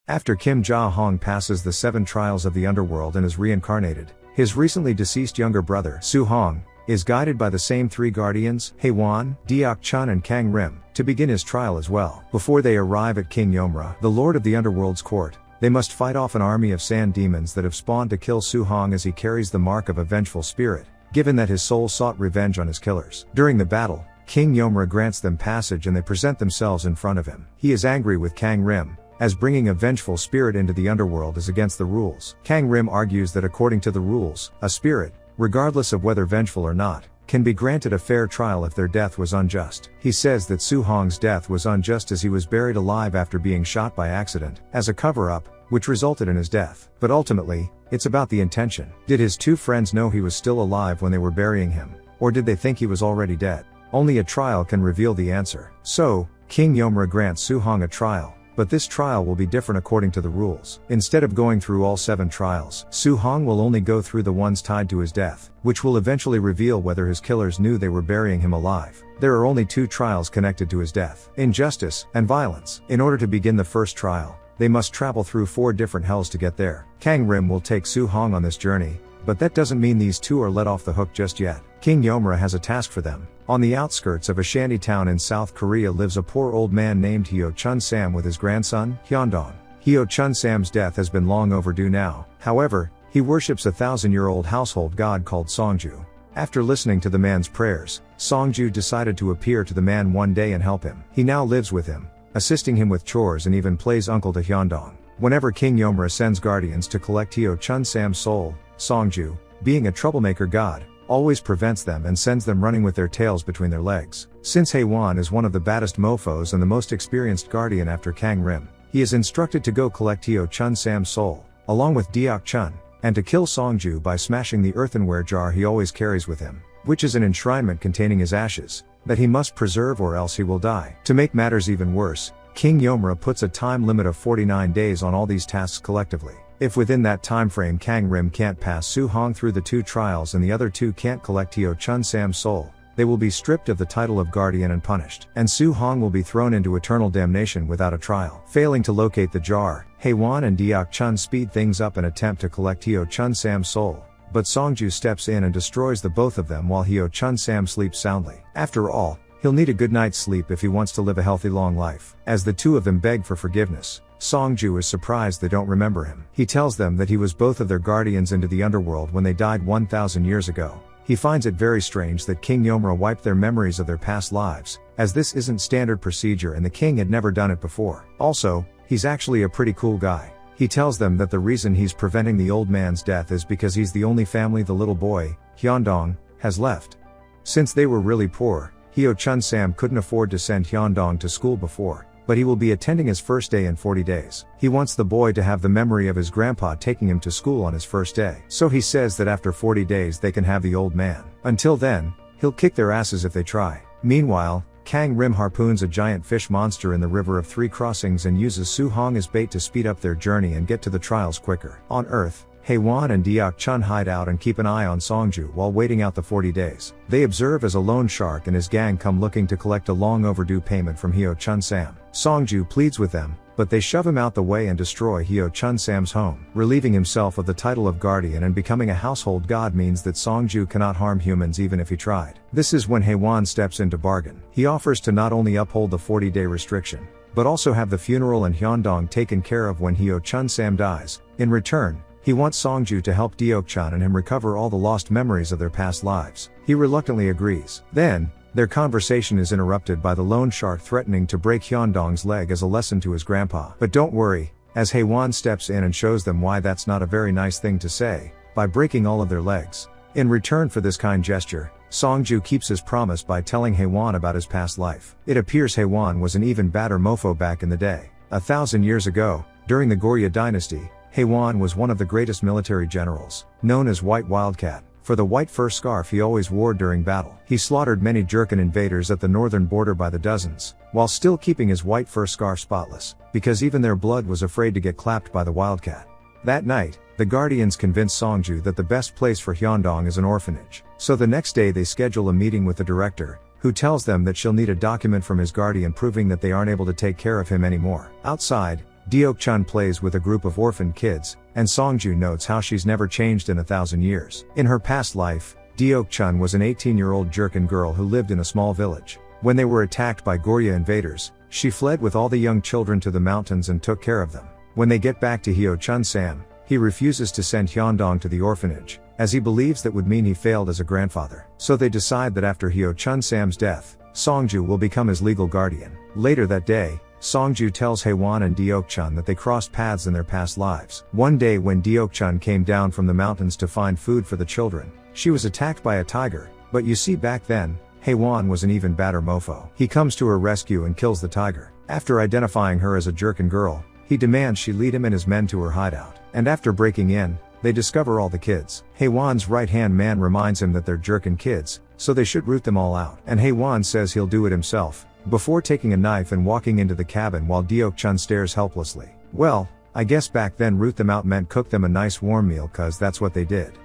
After Kim Ja-hong passes the 7 trials of the underworld and is reincarnated, his recently deceased younger brother, Soo-hong, is guided by the same 3 guardians, Hae-won, Deok-chun and Kang Rim, to begin his trial as well. Before they arrive at King Yomra, the lord of the underworld's court, they must fight off an army of sand demons that have spawned to kill Soo-hong as he carries the mark of a vengeful spirit, given that his soul sought revenge on his killers. During the battle, King Yomra grants them passage and they present themselves in front of him. He is angry with Kang Rim, as bringing a vengeful spirit into the underworld is against the rules. Kang Rim argues that according to the rules, a spirit, regardless of whether vengeful or not, can be granted a fair trial if their death was unjust. He says that Soo-hong's death was unjust as he was buried alive after being shot by accident, as a cover-up, which resulted in his death. But ultimately, it's about the intention. Did his 2 friends know he was still alive when they were burying him, or did they think he was already dead? Only a trial can reveal the answer. So, King Yomra grants Soo-hong a trial, but this trial will be different according to the rules. Instead of going through all 7 trials, Soo-hong will only go through the ones tied to his death, which will eventually reveal whether his killers knew they were burying him alive. There are only 2 trials connected to his death: injustice and violence. In order to begin the first trial, they must travel through 4 different hells to get there. Kang Rim will take Soo-hong on this journey, but that doesn't mean these 2 are let off the hook just yet. King Yomra has a task for them. On the outskirts of a shanty town in South Korea lives a poor old man named Hyo-chun Sam with his grandson, Hyundong. Hyo-chun Sam's death has been long overdue now. However, he worships a 1,000-year-old household god called Songju. After listening to the man's prayers, Songju decided to appear to the man one day and help him. He now lives with him, assisting him with chores and even plays uncle to Hyundong. Whenever King Yomra sends guardians to collect Hyo-chun Sam's soul, Songju, being a troublemaker god, always prevents them and sends them running with their tails between their legs. Since Hae-won is one of the baddest mofos and the most experienced guardian after Kang Rim, he is instructed to go collect Hyo-chun Sam's soul, along with Deok-chun, and to kill Songju by smashing the earthenware jar he always carries with him, which is an enshrinement containing his ashes, that he must preserve or else he will die. To make matters even worse, King Yomra puts a time limit of 49 days on all these tasks collectively. If within that time frame Kang Rim can't pass Soo-hong through the 2 trials and the other 2 can't collect Hyo-chun Sam's soul, they will be stripped of the title of guardian and punished. And Soo-hong will be thrown into eternal damnation without a trial. Failing to locate the jar, Hae-won and Deok-chun speed things up and attempt to collect Hyo-chun Sam's soul, but Songju steps in and destroys the both of them while Hyo-chun Sam sleeps soundly. After all, he'll need a good night's sleep if he wants to live a healthy long life. As the 2 of them beg for forgiveness, Songju is surprised they don't remember him. He tells them that he was both of their guardians into the underworld when they died 1,000 years ago. He finds it very strange that King Yomra wiped their memories of their past lives, as this isn't standard procedure and the king had never done it before. Also, he's actually a pretty cool guy. He tells them that the reason he's preventing the old man's death is because he's the only family the little boy, Hyundong, has left. Since they were really poor, Hyo-chun Sam couldn't afford to send Hyundong to school before, but he will be attending his first day in 40 days. He wants the boy to have the memory of his grandpa taking him to school on his first day. So he says that after 40 days they can have the old man. Until then, he'll kick their asses if they try. Meanwhile, Kang Rim harpoons a giant fish monster in the River of 3 Crossings and uses Soo-hong as bait to speed up their journey and get to the trials quicker. On Earth, Hae-won and Deok-chun hide out and keep an eye on Songju while waiting out the 40 days. They observe as a loan shark and his gang come looking to collect a long overdue payment from Hyo-chun Sam. Songju pleads with them, but they shove him out the way and destroy Hyo-chun Sam's home. Relieving himself of the title of guardian and becoming a household god means that Songju cannot harm humans even if he tried. This is when Hae-won steps in to bargain. He offers to not only uphold the 40-day restriction, but also have the funeral and Hyundong taken care of when Hyo-chun Sam dies. In return, he wants Songju to help Deok-chun and him recover all the lost memories of their past lives. He reluctantly agrees. Then, their conversation is interrupted by the loan shark threatening to break Hyundong's leg as a lesson to his grandpa. But don't worry, as Hae-won steps in and shows them why that's not a very nice thing to say, by breaking all of their legs. In return for this kind gesture, Songju keeps his promise by telling Hae-won about his past life. It appears Hae-won was an even badder mofo back in the day. 1,000 years ago, during the Goryeo dynasty, Hae-won was one of the greatest military generals, known as White Wildcat, for the white fur scarf he always wore during battle. He slaughtered many Jurchen invaders at the northern border by the dozens, while still keeping his white fur scarf spotless, because even their blood was afraid to get clapped by the Wildcat. That night, the Guardians convince Songju that the best place for Hyundong is an orphanage. So the next day they schedule a meeting with the director, who tells them that she'll need a document from his guardian proving that they aren't able to take care of him anymore. Outside, Deok-chan plays with a group of orphaned kids, and Songju notes how she's never changed in 1,000 years. In her past life, Deok-chan was an 18-year-old Jurchen girl who lived in a small village. When they were attacked by Goryeo invaders, she fled with all the young children to the mountains and took care of them. When they get back to Hyo-chun-sam, he refuses to send Hyundong to the orphanage, as he believes that would mean he failed as a grandfather. So they decide that after Hyo-chun-sam's death, Songju will become his legal guardian. Later that day, Songju tells Haewon and Deok-chan that they crossed paths in their past lives. One day when Deok-chan came down from the mountains to find food for the children, she was attacked by a tiger, but you see back then, Haewon was an even badder mofo. He comes to her rescue and kills the tiger. After identifying her as a Jurchen girl, he demands she lead him and his men to her hideout. And after breaking in, they discover all the kids. Haewon's right-hand man reminds him that they're Jurchen kids, so they should root them all out. And Haewon says he'll do it himself, before taking a knife and walking into the cabin while Deok-chan stares helplessly. Well, I guess back then root them out meant cook them a nice warm meal cause that's what they did.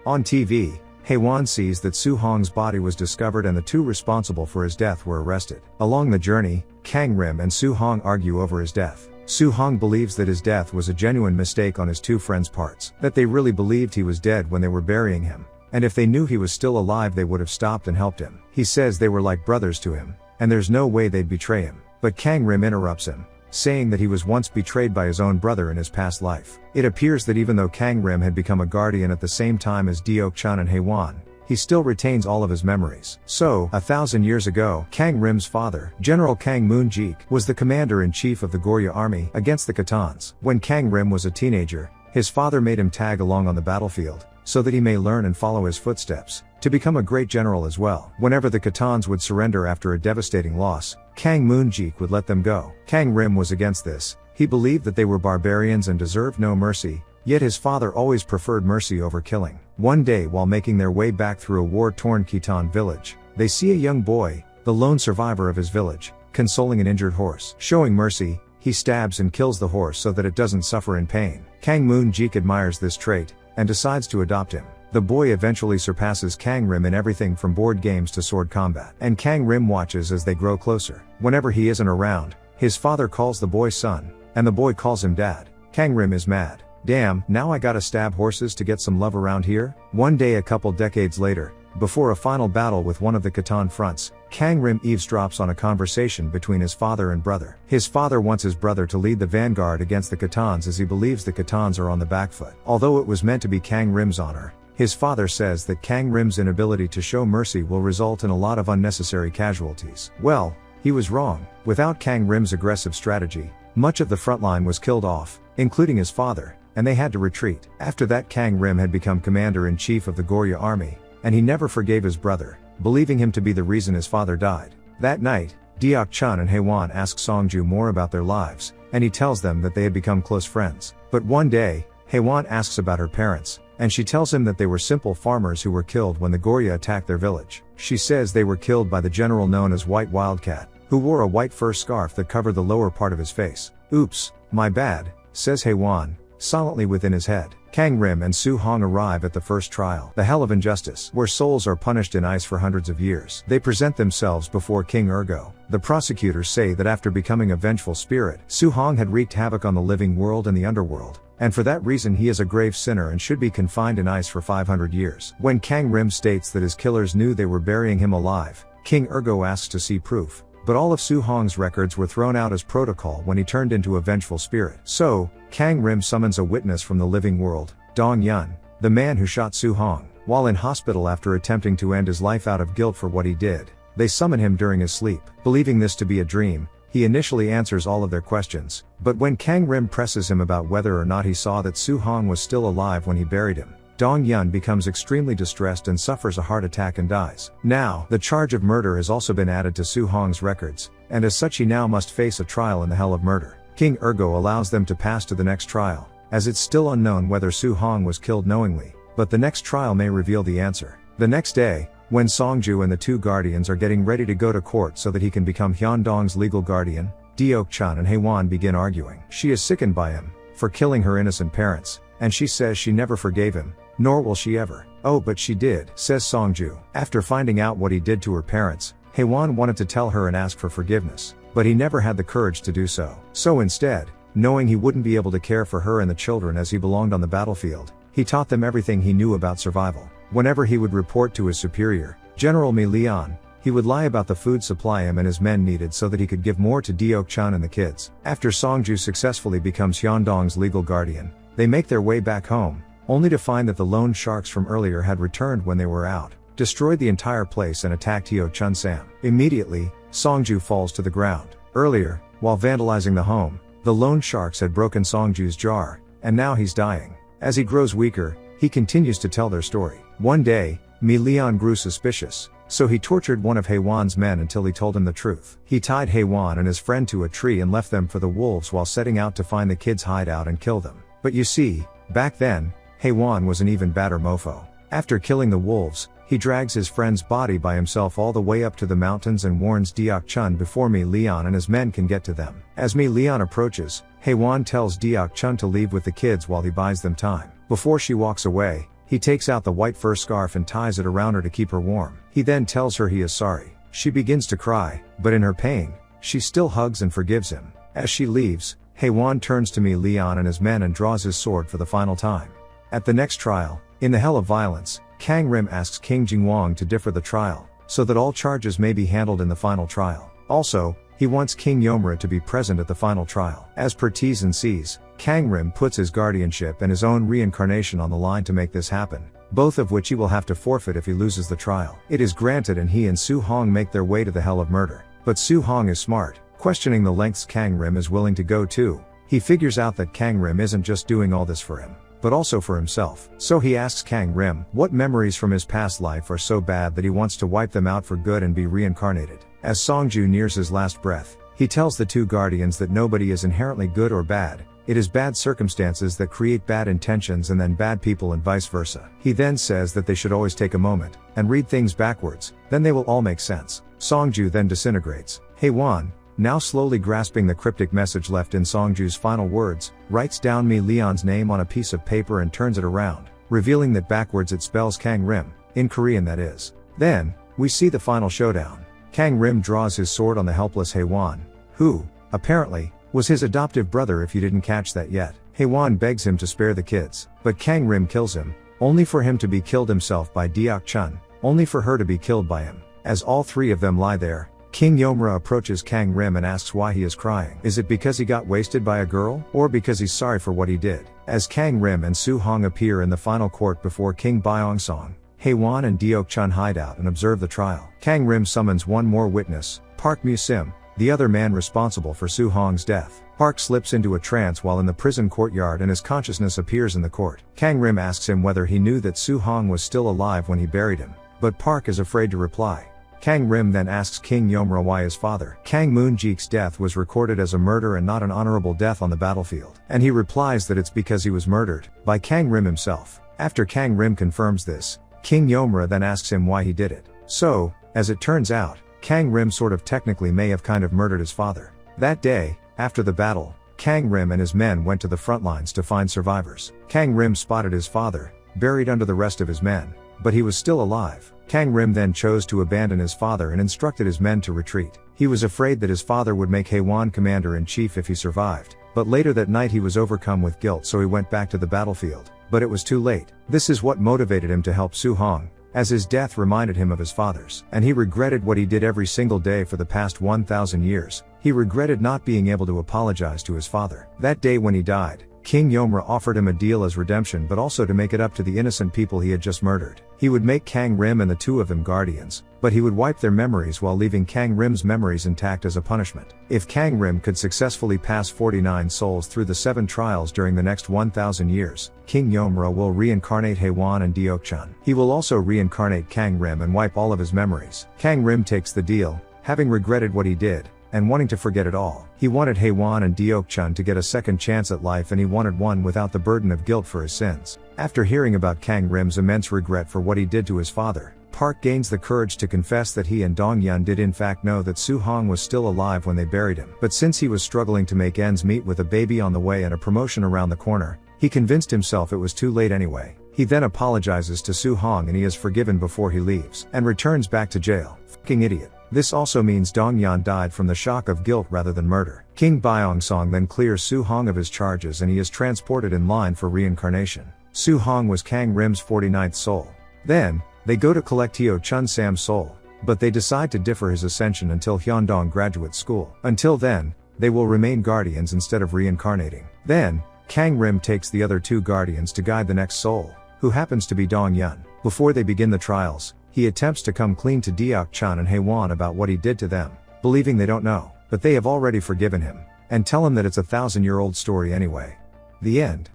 On TV, Haewon sees that Soo-hong's body was discovered and the two responsible for his death were arrested. Along the journey, Kang Rim and Soo-hong argue over his death. Soo-hong believes that his death was a genuine mistake on his two friends' parts, that they really believed he was dead when they were burying him, and if they knew he was still alive they would have stopped and helped him. He says they were like brothers to him, and there's no way they'd betray him. But Kang Rim interrupts him, saying that he was once betrayed by his own brother in his past life. It appears that even though Kang Rim had become a guardian at the same time as Deok-chan and Haewon, he still retains all of his memories. So, 1,000 years ago, Kang Rim's father, General Kang Moon-jik, was the commander-in-chief of the Goryeo army against the Khitans. When Kang Rim was a teenager, his father made him tag along on the battlefield, so that he may learn and follow his footsteps, to become a great general as well. Whenever the Khitans would surrender after a devastating loss, Kang Moon-jik would let them go. Kang Rim was against this. He believed that they were barbarians and deserved no mercy, yet his father always preferred mercy over killing. One day while making their way back through a war-torn Khitan village, they see a young boy, the lone survivor of his village, consoling an injured horse. Showing mercy, he stabs and kills the horse so that it doesn't suffer in pain. Kang Moon-jik admires this trait, and decides to adopt him. The boy eventually surpasses Kang Rim in everything from board games to sword combat. And Kang Rim watches as they grow closer. Whenever he isn't around, his father calls the boy son, and the boy calls him dad. Kang Rim is mad. Damn, now I gotta stab horses to get some love around here? One day a couple decades later, before a final battle with one of the Khitan fronts, Kang Rim eavesdrops on a conversation between his father and brother. His father wants his brother to lead the vanguard against the Khitans as he believes the Khitans are on the back foot. Although it was meant to be Kang Rim's honor, his father says that Kang Rim's inability to show mercy will result in a lot of unnecessary casualties. Well, he was wrong. Without Kang Rim's aggressive strategy, much of the front line was killed off, including his father, and they had to retreat. After that, Kang Rim had become commander-in-chief of the Goryeo army, and he never forgave his brother, believing him to be the reason his father died. That night, Deok-chan and Haewon ask Songju more about their lives, and he tells them that they had become close friends. But one day, Haewon asks about her parents, and she tells him that they were simple farmers who were killed when the Goryeo attacked their village. She says they were killed by the general known as White Wildcat, who wore a white fur scarf that covered the lower part of his face. Oops, my bad, says Haewon, silently within his head. Kang Rim and Soo-hong arrive at the first trial, the Hell of Injustice, where souls are punished in ice for hundreds of years. They present themselves before King Urgo. The prosecutors say that after becoming a vengeful spirit, Soo-hong had wreaked havoc on the living world and the underworld, and for that reason he is a grave sinner and should be confined in ice for 500 years. When Kang Rim states that his killers knew they were burying him alive, King Urgo asks to see proof, but all of Soo-hong's records were thrown out as protocol when he turned into a vengeful spirit. So, Kang Rim summons a witness from the living world, Dong Yun, the man who shot Soo-hong. While in hospital after attempting to end his life out of guilt for what he did, they summon him during his sleep. Believing this to be a dream, he initially answers all of their questions, but when Kang Rim presses him about whether or not he saw that Soo-hong was still alive when he buried him, Dong Yun becomes extremely distressed and suffers a heart attack and dies. Now, the charge of murder has also been added to Soo-hong's records, and as such he now must face a trial in the Hell of Murder. King Urgo allows them to pass to the next trial, as it's still unknown whether Soo-hong was killed knowingly, but the next trial may reveal the answer. The next day, when Songju and the two guardians are getting ready to go to court so that he can become Hyundong's legal guardian, Deok-chan and Haewon begin arguing. She is sickened by him, for killing her innocent parents, and she says she never forgave him, nor will she ever. Oh, but she did, says Songju. After finding out what he did to her parents, Haewon wanted to tell her and ask for forgiveness, but he never had the courage to do so. So instead, Knowing he wouldn't be able to care for her and the children as he belonged on the battlefield, he taught them everything he knew about survival. Whenever he would report to his superior, General Mi Lian, he would lie about the food supply him and his men needed so that he could give more to Deok-chan and the kids. After Songju successfully becomes Hyundong's legal guardian, they make their way back home, only to find that the loan sharks from earlier had returned when they were out, destroyed the entire place and attacked Hyo-chun Sam. Immediately, Songju falls to the ground. Earlier, while vandalizing the home, the loan sharks had broken Songju's jar, and now he's dying. As he grows weaker, he continues to tell their story. One day, Mi Lian grew suspicious, so he tortured one of Haewon's men until he told him the truth. He tied Haewon and his friend to a tree and left them for the wolves while setting out to find the kids' hideout and kill them. But you see, back then, Haewon was an even badder mofo. After killing the wolves, he drags his friend's body by himself all the way up to the mountains and warns Deok-chun before Mi Lian and his men can get to them. As Mi Lian approaches, Haewon tells Deok-chun to leave with the kids while he buys them time. Before she walks away, he takes out the white fur scarf and ties it around her to keep her warm. He then tells her he is sorry. She begins to cry, but in her pain, she still hugs and forgives him. As she leaves, Haewon turns to Mi Lian and his men and draws his sword for the final time. At the next trial, in the Hell of Violence, Kang Rim asks King Jingwang to defer the trial, so that all charges may be handled in the final trial. Also, he wants King Yomura to be present at the final trial. As per T's and C's, Kang Rim puts his guardianship and his own reincarnation on the line to make this happen, both of which he will have to forfeit if he loses the trial. It is granted and he and Su Hong make their way to the Hell of Murder. But Su Hong is smart, questioning the lengths Kang Rim is willing to go to. He figures out that Kang Rim isn't just doing all this for him, but also for himself. So he asks Kang Rim what memories from his past life are so bad that he wants to wipe them out for good and be reincarnated. As Songju nears his last breath, he tells the two guardians that nobody is inherently good or bad. It is bad circumstances that create bad intentions and then bad people and vice versa. He then says that they should always take a moment and read things backwards, then they will all make sense. Songju then disintegrates. Haewon, now slowly grasping the cryptic message left in Songju's final words, writes down Mi Lian's name on a piece of paper and turns it around, revealing that backwards it spells Kang Rim, in Korean that is. Then, we see the final showdown. Kang Rim draws his sword on the helpless Haewon, who, apparently, was his adoptive brother if you didn't catch that yet. Haewon begs him to spare the kids, but Kang Rim kills him, only for him to be killed himself by Deok-chun, only for her to be killed by him. As all three of them lie there, King Yomura approaches Kang Rim and asks why he is crying. Is it because he got wasted by a girl, or because he's sorry for what he did? As Kang Rim and Su Hong appear in the final court before King Byeong-song, Haewon and Deok-chun hide out and observe the trial. Kang Rim summons one more witness, Park Mu-sim, the other man responsible for Su Hong's death. Park slips into a trance while in the prison courtyard and his consciousness appears in the court. Kang Rim asks him whether he knew that Su Hong was still alive when he buried him, but Park is afraid to reply. Kang Rim then asks King Yomura why his father, Kang Moon-jik's death was recorded as a murder and not an honorable death on the battlefield. And he replies that it's because he was murdered by Kang Rim himself. After Kang Rim confirms this, King Yomura then asks him why he did it. So, as it turns out, Kang Rim sort of technically may have kind of murdered his father. That day, after the battle, Kang Rim and his men went to the front lines to find survivors. Kang Rim spotted his father, buried under the rest of his men, but he was still alive. Kang Rim then chose to abandon his father and instructed his men to retreat. He was afraid that his father would make Haewon commander-in-chief if he survived, but later that night he was overcome with guilt so he went back to the battlefield, but it was too late. This is what motivated him to help Su Hong, as his death reminded him of his father's. And he regretted what he did every single day for the past 1,000 years. He regretted not being able to apologize to his father. That day when he died, King Yomura offered him a deal as redemption but also to make it up to the innocent people he had just murdered. He would make Kang Rim and the two of them guardians, but he would wipe their memories while leaving Kang Rim's memories intact as a punishment. If Kang Rim could successfully pass 49 souls through the 7 trials during the next 1,000 years, King Yomura will reincarnate Haewon and Deok-chun. He will also reincarnate Kang Rim and wipe all of his memories. Kang Rim takes the deal, having regretted what he did, and wanting to forget it all. He wanted Haewon and Deok-chun to get a second chance at life and he wanted one without the burden of guilt for his sins. After hearing about Kang Rim's immense regret for what he did to his father, Park gains the courage to confess that he and Dong-yeon did in fact know that Su Hong was still alive when they buried him. But since he was struggling to make ends meet with a baby on the way and a promotion around the corner, he convinced himself it was too late anyway. He then apologizes to Su Hong and he is forgiven before he leaves, and returns back to jail. Fucking idiot. This also means Dong-yeon died from the shock of guilt rather than murder. King Byeongsong then clears Su Hong of his charges and he is transported in line for reincarnation. Su Hong was Kang Rim's 49th soul. Then, they go to collect Hyo Chun Sam's soul, but they decide to defer his ascension until Hyundong Graduate School. Until then, they will remain guardians instead of reincarnating. Then, Kang Rim takes the other two guardians to guide the next soul, who happens to be Dong Yun. Before they begin the trials, he attempts to come clean to Deok Chun and Haewon about what he did to them, believing they don't know, but they have already forgiven him, and tell him that it's a 1,000-year-old story anyway. The end.